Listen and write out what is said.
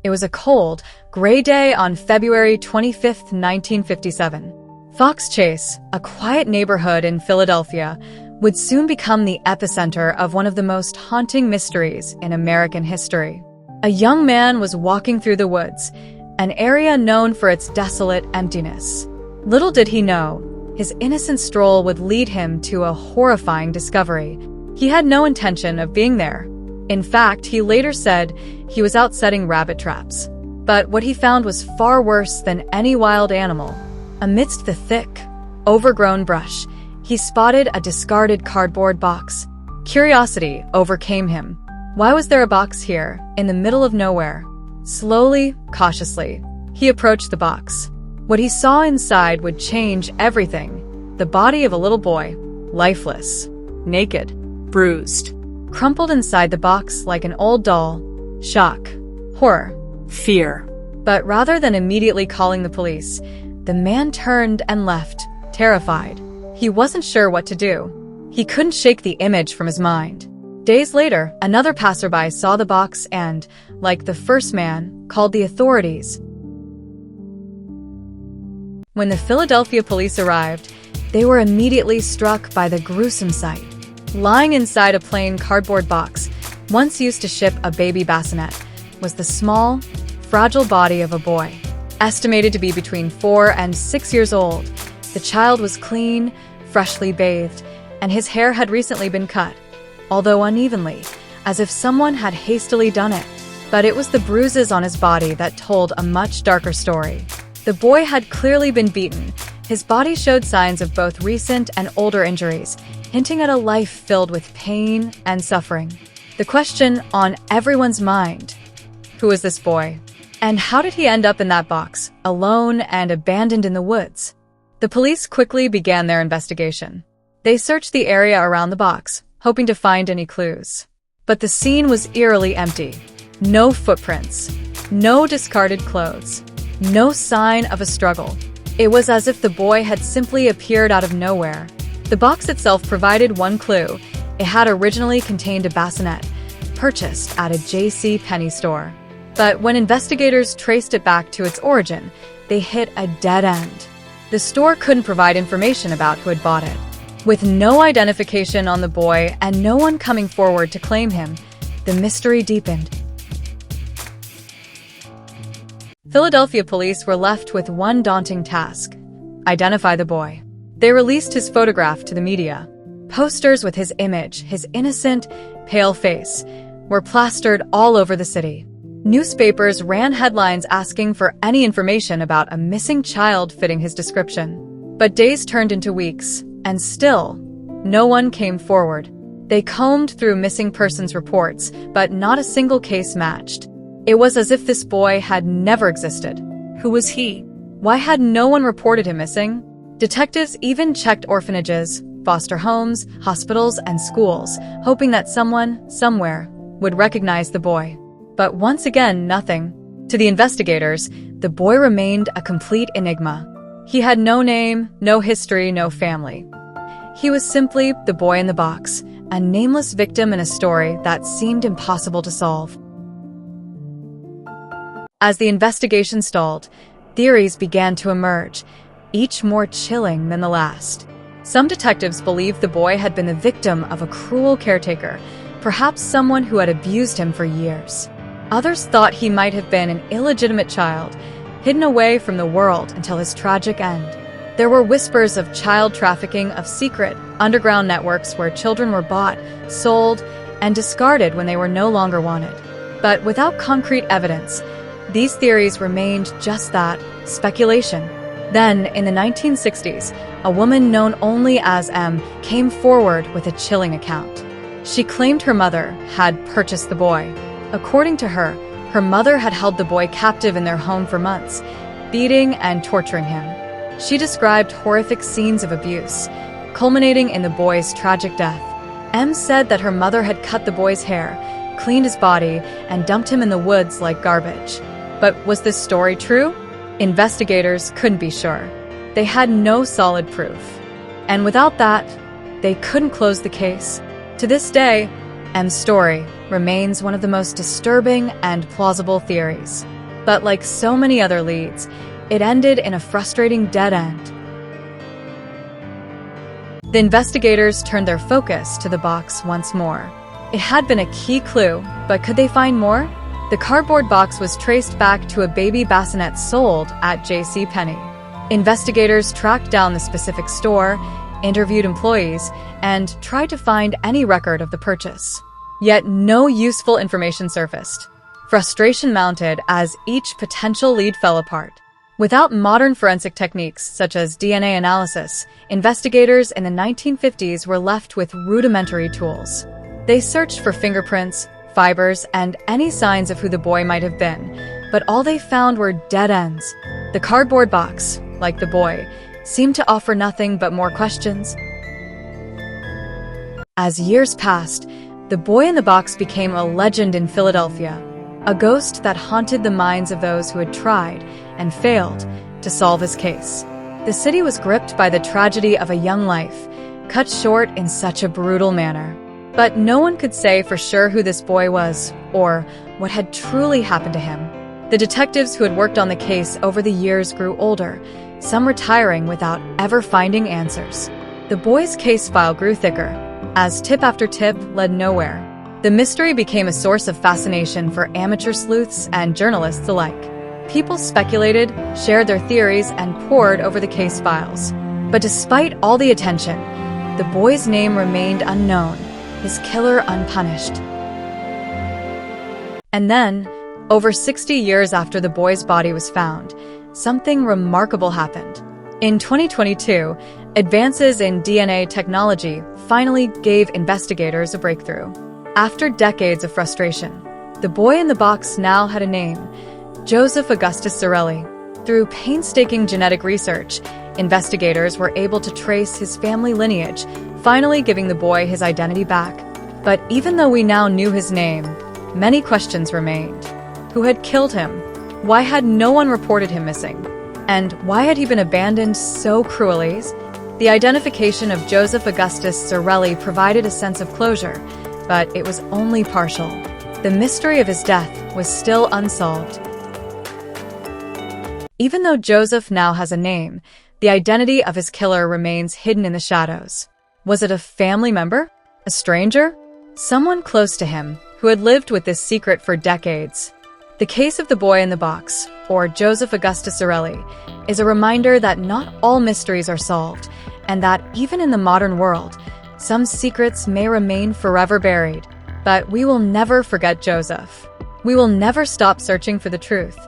It was a cold, gray day on February 25, 1957. Fox Chase, a quiet neighborhood in Philadelphia, would soon become the epicenter of one of the most haunting mysteries in American history. A young man was walking through the woods, an area known for its desolate emptiness. Little did he know, his innocent stroll would lead him to a horrifying discovery. He had no intention of being there. In fact, he later said he was out setting rabbit traps. But what he found was far worse than any wild animal. Amidst the thick, overgrown brush, he spotted a discarded cardboard box. Curiosity overcame him. Why was there a box here, in the middle of nowhere? Slowly, cautiously, he approached the box. What he saw inside would change everything. The body of a little boy, lifeless, naked, bruised, crumpled inside the box like an old doll. Shock, horror, fear. But rather than immediately calling the police, the man turned and left, terrified. He wasn't sure what to do. He couldn't shake the image from his mind. Days later, another passerby saw the box and, like the first man, called the authorities. When the Philadelphia police arrived, they were immediately struck by the gruesome sight. Lying inside a plain cardboard box, once used to ship a baby bassinet, was the small, fragile body of a boy. Estimated to be between 4 and 6 years old, the child was clean, freshly bathed, and his hair had recently been cut, although unevenly, as if someone had hastily done it. But it was the bruises on his body that told a much darker story. The boy had clearly been beaten. His body showed signs of both recent and older injuries, hinting at a life filled with pain and suffering. The question on everyone's mind: who is this boy? And how did he end up in that box, alone and abandoned in the woods? The police quickly began their investigation. They searched the area around the box, hoping to find any clues. But the scene was eerily empty. No footprints, no discarded clothes, no sign of a struggle. It was as if the boy had simply appeared out of nowhere. The box itself provided one clue. It had originally contained a bassinet, purchased at a J.C. store. But when investigators traced it back to its origin, they hit a dead end. The store couldn't provide information about who had bought it. With no identification on the boy and no one coming forward to claim him, the mystery deepened. Philadelphia police were left with one daunting task: identify the boy. They released his photograph to the media. Posters with his image, his innocent, pale face, were plastered all over the city. Newspapers ran headlines asking for any information about a missing child fitting his description. But days turned into weeks, and still, no one came forward. They combed through missing persons reports, but not a single case matched. It was as if this boy had never existed. Who was he? Why had no one reported him missing? Detectives even checked orphanages, foster homes, hospitals, and schools, hoping that someone, somewhere, would recognize the boy. But once again, nothing. To the investigators, the boy remained a complete enigma. He had no name, no history, no family. He was simply the boy in the box, a nameless victim in a story that seemed impossible to solve. As the investigation stalled, theories began to emerge, each more chilling than the last. Some detectives believed the boy had been the victim of a cruel caretaker, perhaps someone who had abused him for years. Others thought he might have been an illegitimate child, hidden away from the world until his tragic end. There were whispers of child trafficking, of secret, underground networks where children were bought, sold, and discarded when they were no longer wanted. But without concrete evidence, these theories remained just that, speculation. Then, in the 1960s, a woman known only as M came forward with a chilling account. She claimed her mother had purchased the boy. According to her, her mother had held the boy captive in their home for months, beating and torturing him. She described horrific scenes of abuse, culminating in the boy's tragic death. M said that her mother had cut the boy's hair, cleaned his body, and dumped him in the woods like garbage. But was this story true? Investigators couldn't be sure. They had no solid proof. And without that, they couldn't close the case. To this day, M's story remains one of the most disturbing and plausible theories. But like so many other leads, it ended in a frustrating dead end. The investigators turned their focus to the box once more. It had been a key clue, but could they find more? The cardboard box was traced back to a baby bassinet sold at JCPenney. Investigators tracked down the specific store, interviewed employees, and tried to find any record of the purchase. Yet no useful information surfaced. Frustration mounted as each potential lead fell apart. Without modern forensic techniques such as DNA analysis, investigators in the 1950s were left with rudimentary tools. They searched for fingerprints, fibers, and any signs of who the boy might have been, but all they found were dead ends. The cardboard box, like the boy, seemed to offer nothing but more questions. As years passed, the boy in the box became a legend in Philadelphia, a ghost that haunted the minds of those who had tried and failed to solve his case. The city was gripped by the tragedy of a young life, cut short in such a brutal manner. But no one could say for sure who this boy was or what had truly happened to him. The detectives who had worked on the case over the years grew older, some retiring without ever finding answers. The boy's case file grew thicker, as tip after tip led nowhere. The mystery became a source of fascination for amateur sleuths and journalists alike. People speculated, shared their theories, and pored over the case files. But despite all the attention, the boy's name remained unknown, his killer unpunished. And then, over 60 years after the boy's body was found, something remarkable happened. In 2022, advances in DNA technology finally gave investigators a breakthrough. After decades of frustration, the boy in the box now had a name: Joseph Augustus Zarelli. Through painstaking genetic research, investigators were able to trace his family lineage, finally giving the boy his identity back. But even though we now knew his name, many questions remained. Who had killed him? Why had no one reported him missing? And why had he been abandoned so cruelly? The identification of Joseph Augustus Zarelli provided a sense of closure, but it was only partial. The mystery of his death was still unsolved. Even though Joseph now has a name, the identity of his killer remains hidden in the shadows. Was it a family member? A stranger? Someone close to him, who had lived with this secret for decades. The case of the boy in the box, or Joseph Augustus Zarelli, is a reminder that not all mysteries are solved, and that even in the modern world, some secrets may remain forever buried. But we will never forget Joseph. We will never stop searching for the truth.